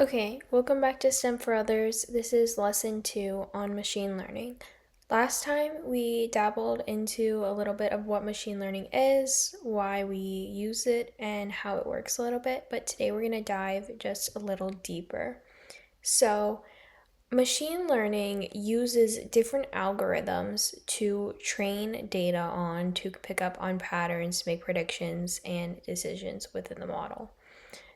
Okay, welcome back to STEM for Others. This is lesson 2 on machine learning. Last time we dabbled into a little bit of what machine learning is, why we use it, and how it works a little bit, but today we're going to dive just a little deeper. So, machine learning uses different algorithms to train data on to pick up on patterns, make predictions, and decisions within the model.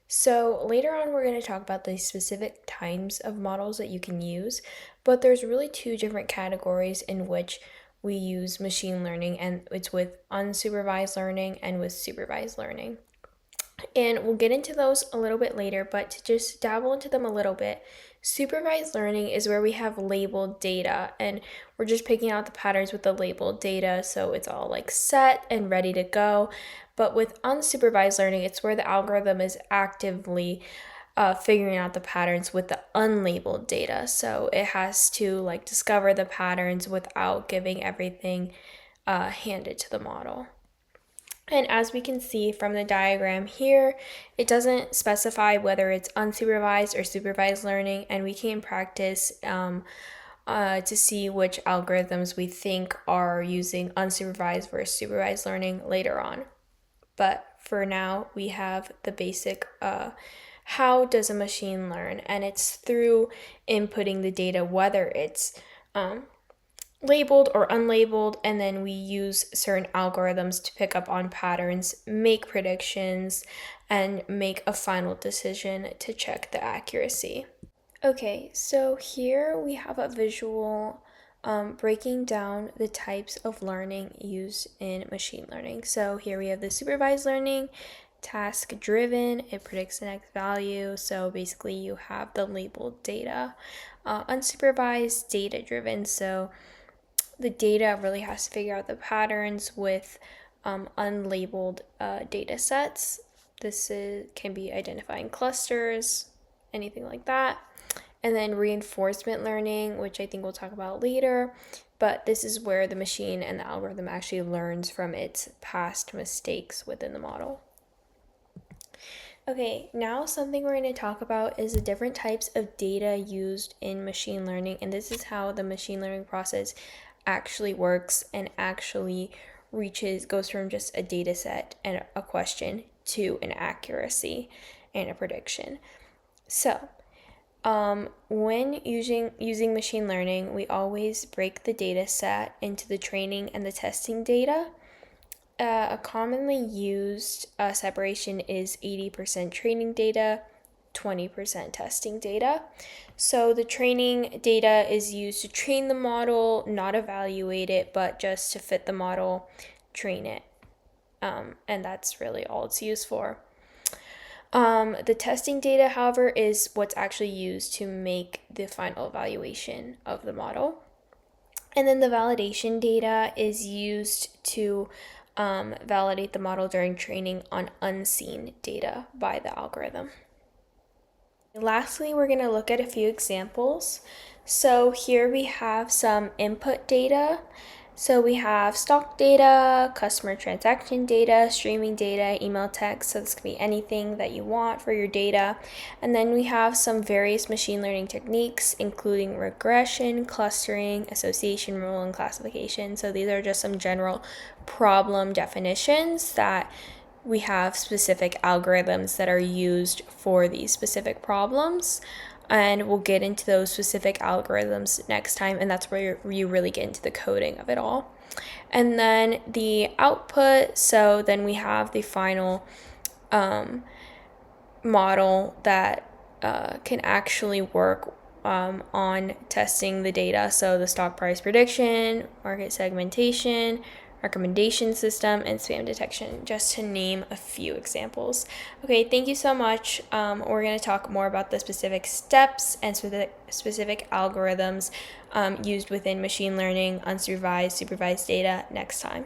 So later on, we're going to talk about the specific types of models that you can use, but there's really two different categories in which we use machine learning, and it's with unsupervised learning and with supervised learning. And we'll get into those a little bit later, but to just dabble into them a little bit, supervised learning is where we have labeled data and we're just picking out the patterns with the labeled data, so it's all like set and ready to go. But with unsupervised learning, it's where the algorithm is actively figuring out the patterns with the unlabeled data. So it has to like discover the patterns without giving everything handed to the model. And as we can see from the diagram here, it doesn't specify whether it's unsupervised or supervised learning, and we can practice to see which algorithms we think are using unsupervised versus supervised learning later on. But for now, we have the basic how does a machine learn? And it's through inputting the data, whether it's labeled or unlabeled, and then we use certain algorithms to pick up on patterns, make predictions, and make a final decision to check the accuracy. Okay, so here we have a visual breaking down the types of learning used in machine learning. So here we have the supervised learning, task driven, it predicts the next value. So basically you have the labeled data. Unsupervised, data driven. So the data really has to figure out the patterns with unlabeled data sets. Can be identifying clusters, anything like that. And then reinforcement learning, which I think we'll talk about later. But this is where the machine and the algorithm actually learns from its past mistakes within the model. Okay, now something we're going to talk about is the different types of data used in machine learning, and this is how the machine learning process actually works and actually goes from just a data set and a question to an accuracy and a prediction. So, when using machine learning, we always break the data set into the training and the testing data. A commonly used separation is 80% training data, 20% testing data. So the training data is used to train the model, not evaluate it, but just to fit the model, train it. And that's really all it's used for. The testing data, however, is what's actually used to make the final evaluation of the model. And then the validation data is used to validate the model during training on unseen data by the algorithm. Lastly, we're going to look at a few examples. So here we have some input data. So we have stock data, customer transaction data, streaming data, email text. So this can be anything that you want for your data. And then we have some various machine learning techniques, including regression, clustering, association rule, and classification. So these are just some general problem definitions that we have specific algorithms that are used for these specific problems. And we'll get into those specific algorithms next time, and that's where you really get into the coding of it all. And then the output, so then we have the final model that can actually work on testing the data. So the stock price prediction, market segmentation, recommendation system, and spam detection, just to name a few examples. Okay, thank you so much. We're going to talk more about the specific steps and specific algorithms used within machine learning, unsupervised, supervised data next time.